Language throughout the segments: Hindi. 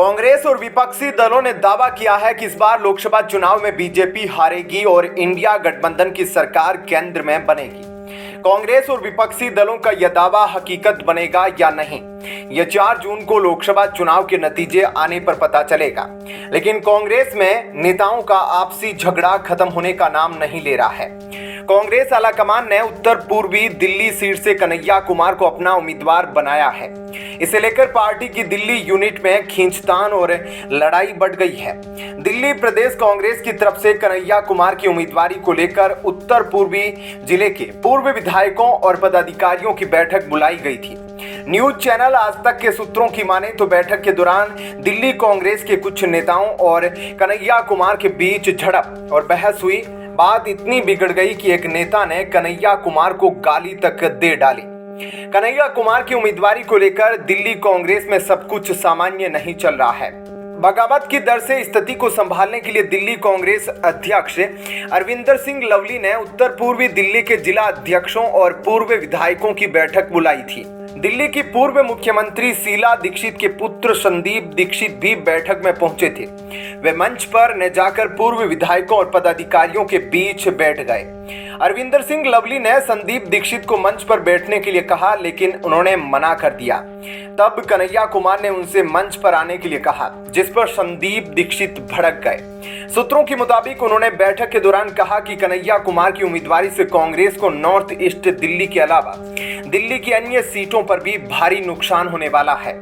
कांग्रेस और विपक्षी दलों ने दावा किया है कि इस बार लोकसभा चुनाव में बीजेपी हारेगी और इंडिया गठबंधन की सरकार केंद्र में बनेगी। कांग्रेस और विपक्षी दलों का यह दावा हकीकत बनेगा या नहीं, यह 4 जून को लोकसभा चुनाव के नतीजे आने पर पता चलेगा। लेकिन कांग्रेस में नेताओं का आपसी झगड़ा खत्म होने का नाम नहीं ले रहा है। कांग्रेस आलाकमान ने उत्तर पूर्वी दिल्ली सीट से कन्हैया कुमार को अपना उम्मीदवार बनाया है। इसे लेकर पार्टी की दिल्ली यूनिट में खींचतान और लड़ाई बढ़ गई है। दिल्ली प्रदेश कांग्रेस की तरफ से कन्हैया कुमार की उम्मीदवारी को लेकर उत्तर पूर्वी जिले के पूर्व विधायकों और पदाधिकारियों की बैठक बुलाई गई थी। न्यूज चैनल आज तक के सूत्रों की माने तो बैठक के दौरान दिल्ली कांग्रेस के कुछ नेताओं और कन्हैया कुमार के बीच झड़प और बहस हुई। बात इतनी बिगड़ गई कि एक नेता ने कन्हैया कुमार को गाली तक दे डाली। कन्हैया कुमार की उम्मीदवारी को लेकर दिल्ली कांग्रेस में सब कुछ सामान्य नहीं चल रहा है। बगावत की दर से स्थिति को संभालने के लिए दिल्ली कांग्रेस अध्यक्ष अरविंदर सिंह लवली ने उत्तर पूर्वी दिल्ली के जिला अध्यक्षों और पूर्व विधायकों की बैठक बुलाई थी। दिल्ली की पूर्व मुख्यमंत्री शीला दीक्षित के पुत्र संदीप दीक्षित भी बैठक में पहुंचे थे। वे मंच पर न जाकर पूर्व विधायकों और पदाधिकारियों के बीच बैठ गए। अरविंदर सिंह लवली ने संदीप दीक्षित को मंच पर बैठने के लिए कहा, लेकिन उन्होंने मना कर दिया। तब कन्हैया कुमार ने उनसे मंच पर आने के लिए कहा, जिस पर संदीप दीक्षित भड़क गए। सूत्रों के मुताबिक उन्होंने बैठक के दौरान कहा कि कन्हैया कुमार की उम्मीदवारी से कांग्रेस को नॉर्थ ईस्ट दिल्ली के अलावा दिल्ली की अन्य सीटों पर भी भारी नुकसान होने वाला है।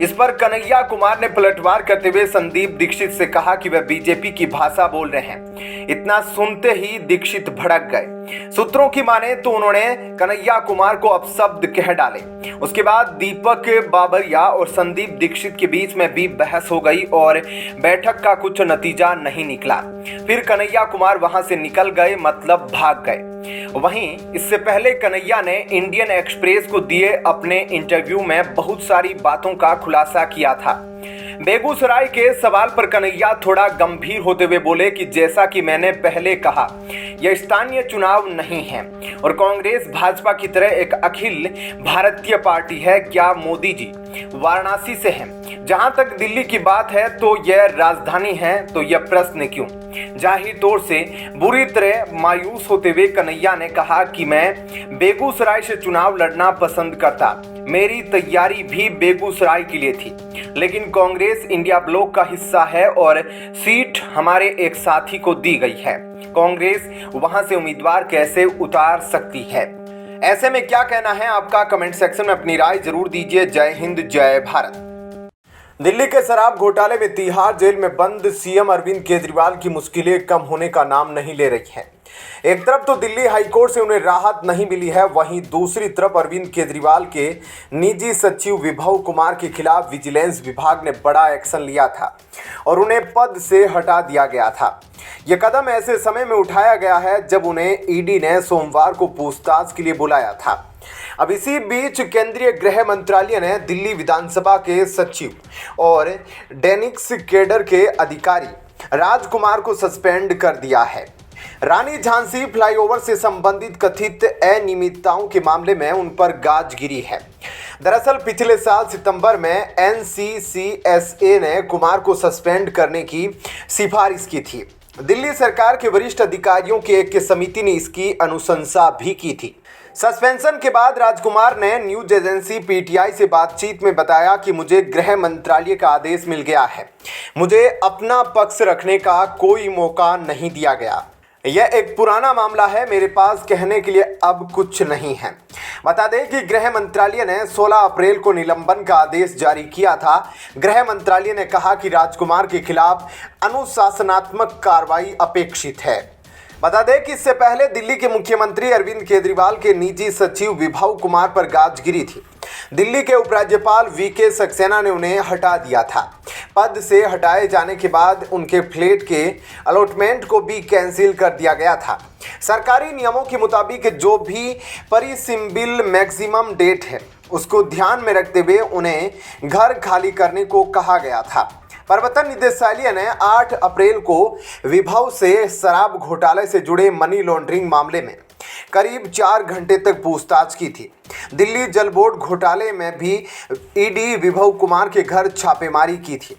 इस पर कन्हैया कुमार ने पलटवार करते हुए संदीप दीक्षित से कहा कि वह बीजेपी की भाषा बोल रहे हैं। इतना सुनते ही दीक्षित भड़क गए। सूत्रों की माने तो उन्होंने कन्हैया कुमार को अपशब्द कह डाले। उसके बाद दीपक बाबरिया और संदीप दीक्षित के बीच में भी बहस हो गई और बैठक का कुछ नतीजा नहीं निकला। फिर कन्हैया कुमार वहां से निकल गए, मतलब भाग गए। वहीं इससे पहले कन्हैया ने इंडियन एक्सप्रेस को दिए अपने इंटरव्यू में बहुत सारी बातों का खुलासा किया था। बेगूसराय के सवाल पर कन्हैया थोड़ा गंभीर होते हुए बोले कि जैसा कि मैंने पहले कहा, यह स्थानीय चुनाव नहीं है और कांग्रेस भाजपा की तरह एक अखिल भारतीय पार्टी है। क्या मोदी जी वाराणसी से हैं? जहां तक दिल्ली की बात है तो यह राजधानी है, तो यह प्रश्न क्यों? जाहिर तौर से बुरी तरह मायूस होते हुए कन्हैया ने कहा कि मैं बेगूसराय से चुनाव लड़ना पसंद करता। मेरी तैयारी भी बेगूसराय के लिए थी, लेकिन कांग्रेस इंडिया ब्लॉक का हिस्सा है और सीट हमारे एक साथी को दी गई है। कांग्रेस वहां से उम्मीदवार कैसे उतार सकती है? ऐसे में क्या कहना है आपका? कमेंट सेक्शन में अपनी राय जरूर दीजिए। जय हिंद, जय भारत। दिल्ली के शराब घोटाले में तिहाड़ जेल में बंद सीएम अरविंद केजरीवाल की मुश्किलें कम होने का नाम नहीं ले रही हैं। एक तरफ तो दिल्ली हाईकोर्ट से उन्हें राहत नहीं मिली है, वहीं दूसरी तरफ अरविंद केजरीवाल के निजी सचिव विभव कुमार के खिलाफ विजिलेंस विभाग ने बड़ा एक्शन लिया था और उन्हें पद से हटा दिया गया था। यह कदम ऐसे समय में उठाया गया है जब उन्हें ईडी ने सोमवार को पूछताछ के लिए बुलाया था। अब इसी बीच केंद्रीय गृह मंत्रालय ने दिल्ली विधानसभा के सचिव और डेनिक्स केडर के अधिकारी राजकुमार को सस्पेंड कर दिया है। रानी झांसी फ्लाईओवर से संबंधित कथित अनियमितताओं के मामले में उन पर गाज गिरी है। दरअसल पिछले साल सितंबर में एनसीसीएसए ने कुमार को सस्पेंड करने की सिफारिश की थी। दिल्ली सरकार के वरिष्ठ अधिकारियों की एक समिति ने इसकी अनुशंसा भी की थी। सस्पेंशन के बाद राजकुमार ने न्यूज एजेंसी पीटीआई से बातचीत में बताया कि मुझे गृह मंत्रालय का आदेश मिल गया है। मुझे अपना पक्ष रखने का कोई मौका नहीं दिया गया। यह एक पुराना मामला है, मेरे पास कहने के लिए अब कुछ नहीं है। बता दें कि गृह मंत्रालय ने 16 अप्रैल को निलंबन का आदेश जारी किया था। गृह मंत्रालय ने कहा कि राजकुमार के खिलाफ अनुशासनात्मक कार्रवाई अपेक्षित है। बता दें कि इससे पहले दिल्ली के मुख्यमंत्री अरविंद केजरीवाल के निजी सचिव विभव कुमार पर गाज गिरी थी। दिल्ली के उपराज्यपाल वीके सक्सेना ने उन्हें हटा दिया था। पद से हटाए जाने के बाद उनके फ्लैट के अलॉटमेंट को भी कैंसिल कर दिया गया था। सरकारी नियमों के मुताबिक जो भी परिसिम्बिल मैक्सिमम डेट है, उसको ध्यान में रखते हुए उन्हें घर खाली करने को कहा गया था। प्रवर्तन निदेशालय ने 8 अप्रैल को विभव से शराब घोटाले से जुड़े मनी लॉन्ड्रिंग मामले में करीब 4 घंटे तक पूछताछ की थी। दिल्ली जल बोर्ड घोटाले में भी ईडी विभव कुमार के घर छापेमारी की थी।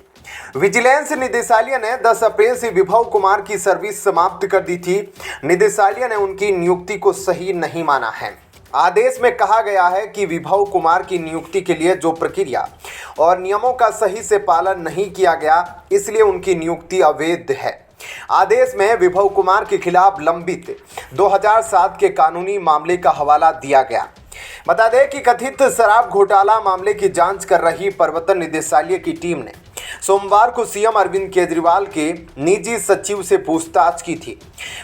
विजिलेंस निदेशालय ने 10 अप्रैल से विभव कुमार की सर्विस समाप्त कर दी थी। निदेशालय ने उनकी नियुक्ति को सही नहीं माना है। आदेश में कहा गया है कि विभव कुमार की नियुक्ति के लिए जो प्रक्रिया और नियमों का सही से पालन नहीं किया गया, इसलिए उनकी नियुक्ति अवैध है। आदेश में विभव कुमार के खिलाफ लंबित 2007 के कानूनी मामले का हवाला दिया गया। बता दें कि कथित शराब घोटाला मामले की जांच कर रही प्रवर्तन निदेशालय की टीम ने सोमवार को सीएम अरविंद केजरीवाल के निजी सचिव से पूछताछ की थी।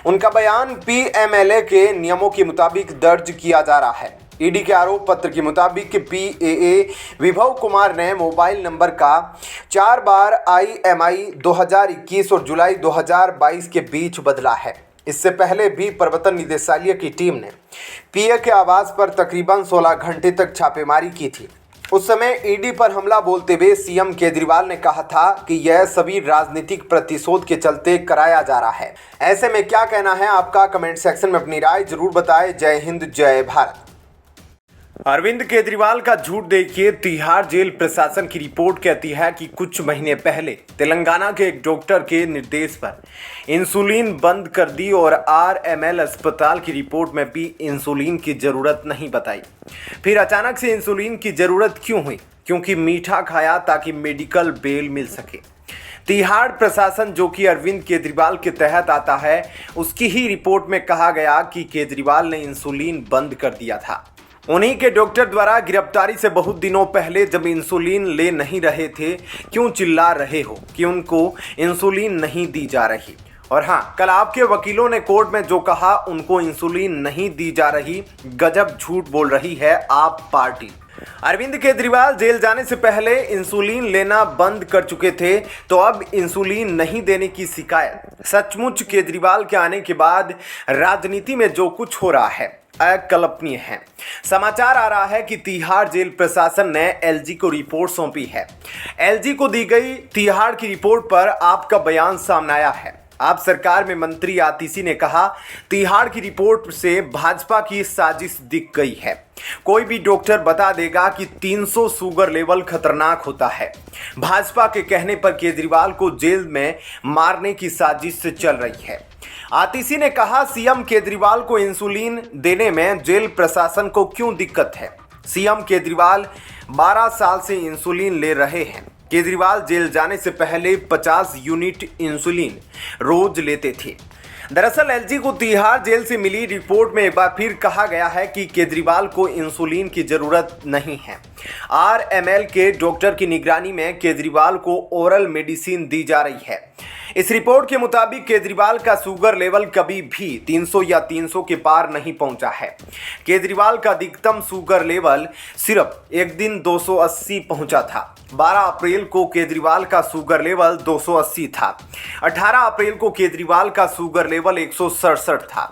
उनका बयान पीएमएलए के नियमों के मुताबिक दर्ज किया जा रहा है। ईडी के आरोप पत्र के मुताबिक पीएए विभव कुमार ने मोबाइल नंबर का 4 बार IMEI 2021 और जुलाई 2022 के बीच बदला है। इससे पहले भी प्रवर्तन निदेशालय की टीम ने पीए के आवास पर तकरीबन 16 घंटे तक छापेमारी की थी। उस समय ईडी पर हमला बोलते हुए सीएम केजरीवाल ने कहा था कि यह सभी राजनीतिक प्रतिशोध के चलते कराया जा रहा है। ऐसे में क्या कहना है आपका? कमेंट सेक्शन में अपनी राय जरूर बताएं। जय हिंद, जय भारत। अरविंद केजरीवाल का झूठ देखिए। तिहाड़ जेल प्रशासन की रिपोर्ट कहती है कि कुछ महीने पहले तेलंगाना के एक डॉक्टर के निर्देश पर इंसुलिन बंद कर दी और RML अस्पताल की रिपोर्ट में भी इंसुलिन की जरूरत नहीं बताई। फिर अचानक से इंसुलिन की जरूरत क्यों हुई? क्योंकि मीठा खाया ताकि मेडिकल बेल मिल सके। तिहाड़ प्रशासन जो कि अरविंद केजरीवाल के तहत आता है, उसकी ही रिपोर्ट में कहा गया कि केजरीवाल ने इंसुलिन बंद कर दिया था। उन्हीं के डॉक्टर द्वारा गिरफ्तारी से बहुत दिनों पहले जब इंसुलिन ले नहीं रहे थे, क्यों चिल्ला रहे हो कि उनको इंसुलिन नहीं दी जा रही? और हाँ, कल आपके वकीलों ने कोर्ट में जो कहा उनको इंसुलिन नहीं दी जा रही, गजब झूठ बोल रही है आप पार्टी। अरविंद केजरीवाल जेल जाने से पहले इंसुलिन लेना बंद कर चुके थे, तो अब इंसुलिन नहीं देने की शिकायत। सचमुच केजरीवाल के आने के बाद राजनीति में जो कुछ हो रहा है अकल्पनीय है। समाचार आ रहा है कि तिहाड़ जेल प्रशासन ने LG को रिपोर्ट सौंपी है। LG को दी गई तिहाड़ की रिपोर्ट पर आपका बयान सामने आया है। आप सरकार में मंत्री आतिशी ने कहा, तिहाड़ की रिपोर्ट से भाजपा की साजिश दिख गई है। कोई भी डॉक्टर बता देगा कि 300 शुगर लेवल खतरनाक होता है। भाजपा के कहने पर केजरीवाल को जेल में मारने की साजिश चल रही है। आतिशी ने कहा, सीएम केजरीवाल को इंसुलिन देने में जेल प्रशासन को क्यों दिक्कत है? सीएम केजरीवाल 12 साल से इंसुलिन ले रहे हैं। केजरीवाल जेल जाने से पहले 50 यूनिट इंसुलिन रोज लेते थे। दरअसल LG को तिहाड़ जेल से मिली रिपोर्ट में एक बार फिर कहा गया है कि केजरीवाल को इंसुलिन की जरूरत नहीं है। RML के डॉक्टर की निगरानी में केजरीवाल को ओरल मेडिसिन दी जा रही है। इस रिपोर्ट के मुताबिक केजरीवाल का शुगर लेवल कभी भी 300 या 300 के पार नहीं पहुंचा है। केजरीवाल का अधिकतम शुगर लेवल सिर्फ एक दिन 280 पहुंचा था। 12 अप्रैल को केजरीवाल का शुगर लेवल 280 था। 18 अप्रैल को केजरीवाल का शुगर लेवल 167 था।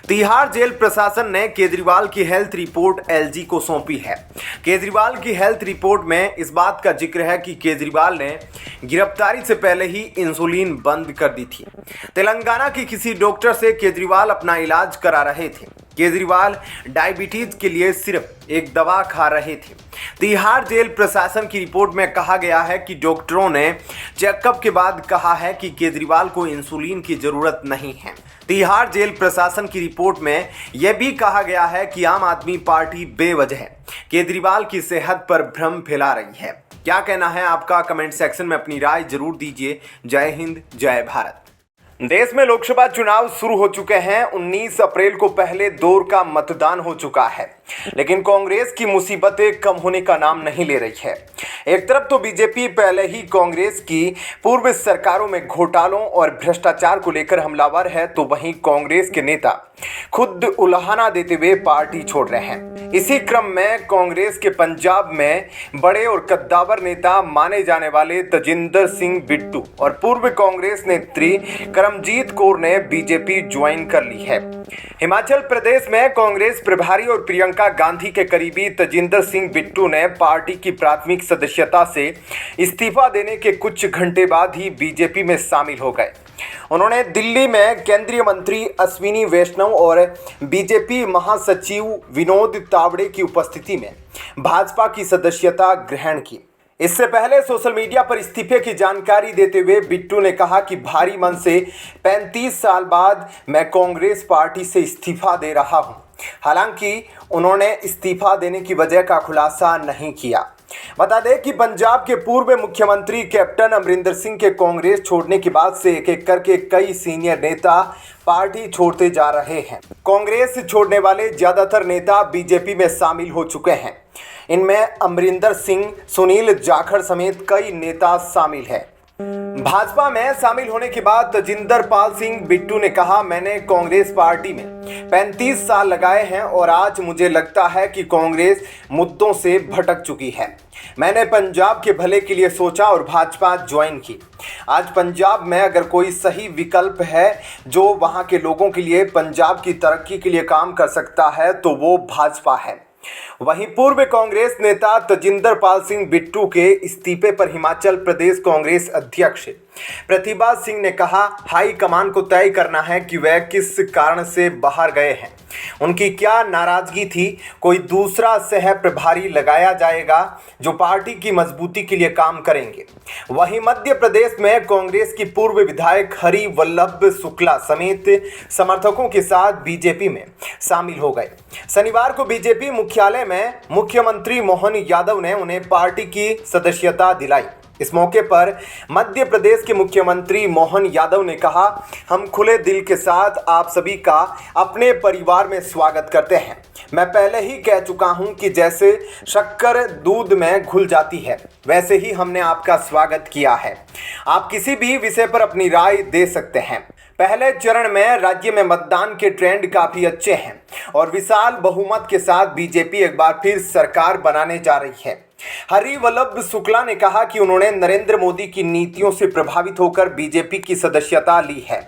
तिहाड़ जेल प्रशासन ने केजरीवाल की हेल्थ रिपोर्ट LG को सौंपी है। केजरीवाल की हेल्थ रिपोर्ट में इस बात का जिक्र है कि केजरीवाल ने गिरफ्तारी से पहले ही इंसुलिन बंद कर दी थी। तेलंगाना के किसी डॉक्टर से केजरीवाल अपना इलाज करा रहे थे। केजरीवाल डायबिटीज के लिए सिर्फ एक दवा खा रहे थे। तिहाड़ जेल प्रशासन की रिपोर्ट में कहा गया है कि डॉक्टरों ने चेकअप के बाद कहा है कि केजरीवाल को इंसुलिन की जरूरत नहीं है। तिहाड़ जेल प्रशासन की रिपोर्ट में यह भी कहा गया है कि आम आदमी पार्टी बेवजह केजरीवाल की सेहत पर भ्रम फैला रही है। क्या कहना है आपका? कमेंट सेक्शन में अपनी राय जरूर दीजिए। जय हिंद, जय भारत। देश में लोकसभा चुनाव शुरू हो चुके हैं। 19 अप्रैल को पहले दौर का मतदान हो चुका है, लेकिन कांग्रेस की मुसीबतें कम होने का नाम नहीं ले रही है। एक तरफ तो बीजेपी पहले ही कांग्रेस की पूर्व सरकारों में घोटालों और भ्रष्टाचार को लेकर हमलावर है, तो वहीं कांग्रेस के नेता खुद उलाहना देते हुए पार्टी छोड़ रहे हैं। इसी क्रम में कांग्रेस के पंजाब में बड़े और कद्दावर नेता माने जाने वाले तजिंदर सिंह बिट्टू और पूर्व कांग्रेस नेत्री करमजीत कौर ने बीजेपी ज्वाइन कर ली है। हिमाचल प्रदेश में कांग्रेस प्रभारी और प्रियंका गांधी के करीबी तजिंदर सिंह बिट्टू ने पार्टी की प्राथमिक सदस्यता से इस्तीफा देने के कुछ घंटे बाद ही बीजेपी में शामिल हो गए। उन्होंने दिल्ली में केंद्रीय मंत्री अश्विनी वैष्णव और बीजेपी महासचिव विनोद तावड़े की उपस्थिति में भाजपा की सदस्यता ग्रहण की। इससे पहले सोशल मीडिया पर इस्तीफे की जानकारी देते हुए बिट्टू ने कहा कि भारी मन से 35 साल बाद मैं कांग्रेस पार्टी से इस्तीफा दे रहा हूं। हालांकि उन्होंने इस्तीफा देने की वजह का खुलासा नहीं किया। बता दें कि पंजाब के पूर्व मुख्यमंत्री कैप्टन अमरिंदर सिंह के कांग्रेस छोड़ने के बाद से एक एक करके कई सीनियर नेता पार्टी छोड़ते जा रहे हैं। कांग्रेस छोड़ने वाले ज्यादातर नेता बीजेपी में शामिल हो चुके हैं। इनमें अमरिंदर सिंह, सुनील जाखड़ समेत कई नेता शामिल हैं। भाजपा में शामिल होने के बाद तजिंदर पाल सिंह बिट्टू ने कहा, मैंने कांग्रेस पार्टी में 35 साल लगाए हैं और आज मुझे लगता है कि कांग्रेस मुद्दों से भटक चुकी है। मैंने पंजाब के भले के लिए सोचा और भाजपा ज्वाइन की। आज पंजाब में अगर कोई सही विकल्प है जो वहां के लोगों के लिए, पंजाब की तरक्की के लिए काम कर सकता है तो वो भाजपा है। वहीं पूर्व कांग्रेस नेता तजिंदर पाल सिंह बिट्टू के इस्तीफे पर हिमाचल प्रदेश कांग्रेस अध्यक्ष प्रतिभा सिंह ने कहा, हाईकमान को तय करना है कि वह किस कारण से बाहर गए हैं, उनकी क्या नाराजगी थी। कोई दूसरा सह प्रभारी लगाया जाएगा जो पार्टी की मजबूती के लिए काम करेंगे। वहीं मध्य प्रदेश में कांग्रेस की पूर्व विधायक हरि वल्लभ शुक्ला समेत समर्थकों के साथ बीजेपी में शामिल हो गए। शनिवार को बीजेपी मुख्यालय में मुख्यमंत्री मोहन यादव ने उन्हें पार्टी की सदस्यता दिलाई। इस मौके पर मध्य प्रदेश के मुख्यमंत्री मोहन यादव ने कहा, हम खुले दिल के साथ आप सभी का अपने परिवार में स्वागत करते हैं। मैं पहले ही कह चुका हूं कि जैसे शक्कर दूध में घुल जाती है वैसे ही हमने आपका स्वागत किया है। आप किसी भी विषय पर अपनी राय दे सकते हैं। पहले चरण में राज्य में मतदान के ट्रेंड काफी अच्छे हैं और विशाल बहुमत के साथ बीजेपी एक बार फिर सरकार बनाने जा रही है। हरि वल्लभ शुक्ला ने कहा कि उन्होंने नरेंद्र मोदी की नीतियों से प्रभावित होकर बीजेपी की सदस्यता ली है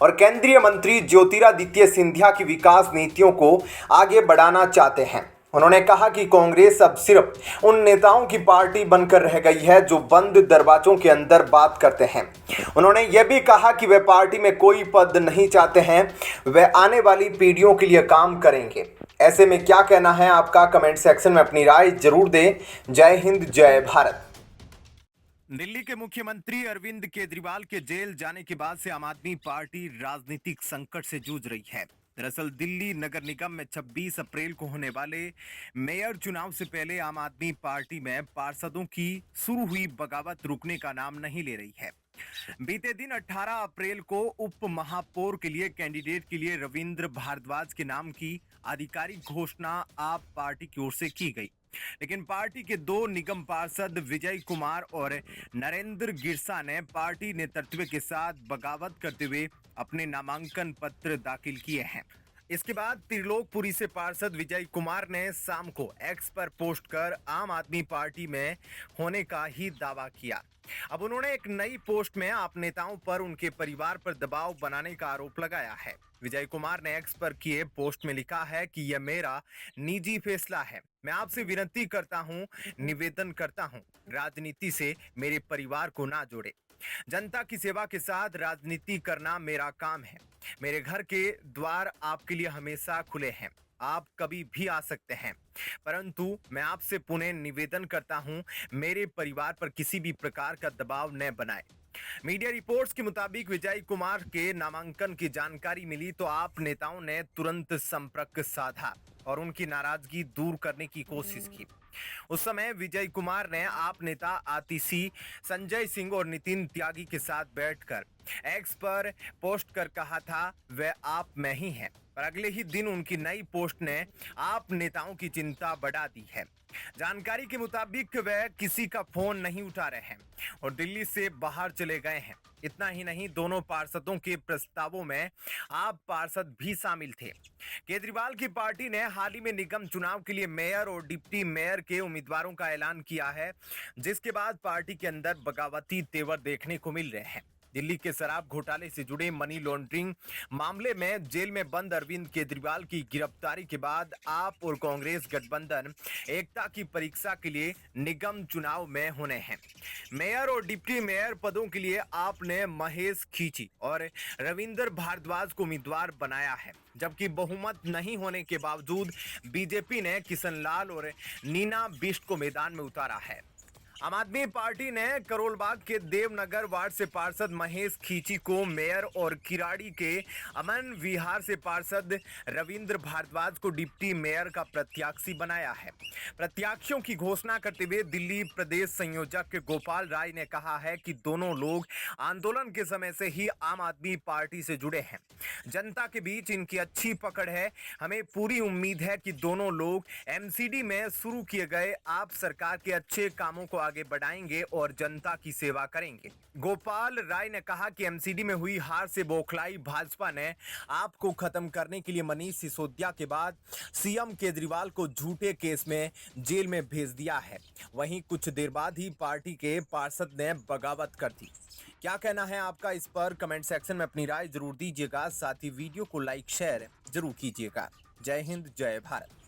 और केंद्रीय मंत्री ज्योतिरादित्य सिंधिया की विकास नीतियों को आगे बढ़ाना चाहते हैं। उन्होंने कहा कि कांग्रेस अब सिर्फ उन नेताओं की पार्टी बनकर रह गई है जो बंद दरवाजों के अंदर बात करते हैं। उन्होंने यह भी कहा कि वे पार्टी में कोई पद नहीं चाहते हैं, वे आने वाली पीढ़ियों के लिए काम करेंगे। ऐसे में क्या कहना है आपका? कमेंट सेक्शन में अपनी राय जरूर दें। जय हिंद, जय भारत। दिल्ली के मुख्यमंत्री अरविंद केजरीवाल के जेल जाने के बाद से आम आदमी पार्टी राजनीतिक संकट से जूझ रही है। दरअसल दिल्ली नगर निगम में 26 अप्रैल को होने वाले मेयर चुनाव से पहले आम आदमी पार्टी में पार्षदों की शुरू हुई बगावत रुकने का नाम नहीं ले रही है। बीते दिन 18 अप्रैल को उप महापौर के लिए कैंडिडेट के लिए रविंद्र भारद्वाज के नाम की आधिकारिक घोषणा आप पार्टी की ओर से की गई, लेकिन पार्टी के दो निगम पार्षद विजय कुमार और नरेंद्र गिरसा ने पार्टी नेतृत्व के साथ बगावत करते हुए अपने नामांकन पत्र दाखिल किए हैं। इसके बाद त्रिलोकपुरी से पार्षद विजय कुमार ने शाम को एक्स पर पोस्ट कर आम आदमी पार्टी में होने का ही दावा किया। अब उन्होंने एक नई पोस्ट में आप नेताओं पर उनके परिवार पर दबाव बनाने का आरोप लगाया है। विजय कुमार ने एक्स पर किए पोस्ट में लिखा है कि यह मेरा निजी फैसला है। मैं आपसे विनती करता हूं, निवेदन करता हूं, राजनीति से मेरे परिवार को ना जोड़े। जनता की सेवा के साथ राजनीति करना मेरा काम है। मेरे घर के द्वार आपके लिए हमेशा खुले हैं, आप कभी भी आ सकते हैं, परंतु मैं आपसे पुनः निवेदन करता हूं, मेरे परिवार पर किसी भी प्रकार का दबाव न बनाए। मीडिया रिपोर्ट्स के मुताबिक विजय कुमार के नामांकन की जानकारी मिली तो आप नेताओं ने तुरंत संपर्क साधा और उनकी नाराजगी दूर करने की कोशिश की। उस समय विजय कुमार ने आप नेता आतिशी, संजय सिंह और नितिन त्यागी के साथ बैठकर एक्स पर पोस्ट कर कहा था वह आप में ही है, पर अगले ही दिन उनकी नई पोस्ट ने आप नेताओं की चिंता बढ़ा दी है। जानकारी के मुताबिक वह किसी का फोन नहीं उठा रहे हैं और दिल्ली से बाहर चले गए हैं। इतना ही नहीं, दोनों पार्षदों के प्रस्तावों में आप पार्षद भी शामिल थे। केजरीवाल की पार्टी ने हाल ही में निगम चुनाव के लिए मेयर और डिप्टी मेयर के उम्मीदवारों का ऐलान किया है, जिसके बाद पार्टी के अंदर बगावती तेवर देखने को मिल रहे हैं। दिल्ली के शराब घोटाले से जुड़े मनी लॉन्ड्रिंग मामले में जेल में बंद अरविंद केजरीवाल की गिरफ्तारी के बाद आप और कांग्रेस गठबंधन एकता की परीक्षा के लिए निगम चुनाव में होने हैं। मेयर और डिप्टी मेयर पदों के लिए आपने महेश खींची और रविंद्र भारद्वाज को उम्मीदवार बनाया है, जबकि बहुमत नहीं होने के बावजूद बीजेपी ने किशन लाल और नीना बिष्ट को मैदान में उतारा है। आम आदमी पार्टी ने करोलबाग के देवनगर वार्ड से पार्षद महेश खींची को मेयर और किराड़ी के अमन विहार से पार्षद रविंद्र भारद्वाज को डिप्टी मेयर का प्रत्याशी बनाया है। प्रत्याशियों की घोषणा करते हुए दिल्ली प्रदेश संयोजक गोपाल राय ने कहा है कि दोनों लोग आंदोलन के समय से ही आम आदमी पार्टी से जुड़े हैं। जनता के बीच इनकी अच्छी पकड़ है। हमें पूरी उम्मीद है कि दोनों लोग एमसीडी में शुरू किए गए आप सरकार के अच्छे कामों को आगे बढ़ाएंगे और जनता की सेवा करेंगे। गोपाल राय ने कहा कि एमसीडी में हुई हार से बौखलाई भाजपा ने आपको खत्म करने के लिए मनीष सिसोदिया के बाद सीएम केजरीवाल को झूठे केस में जेल में भेज दिया है। वहीं कुछ देर बाद ही पार्टी के पार्षद ने बगावत कर दी। क्या कहना है आपका इस पर कमेंट सेक्शन में अपनी राय जरूर दीजिएगा। साथ ही वीडियो को लाइक शेयर जरूर कीजिएगा। जय हिंद, जय भारत।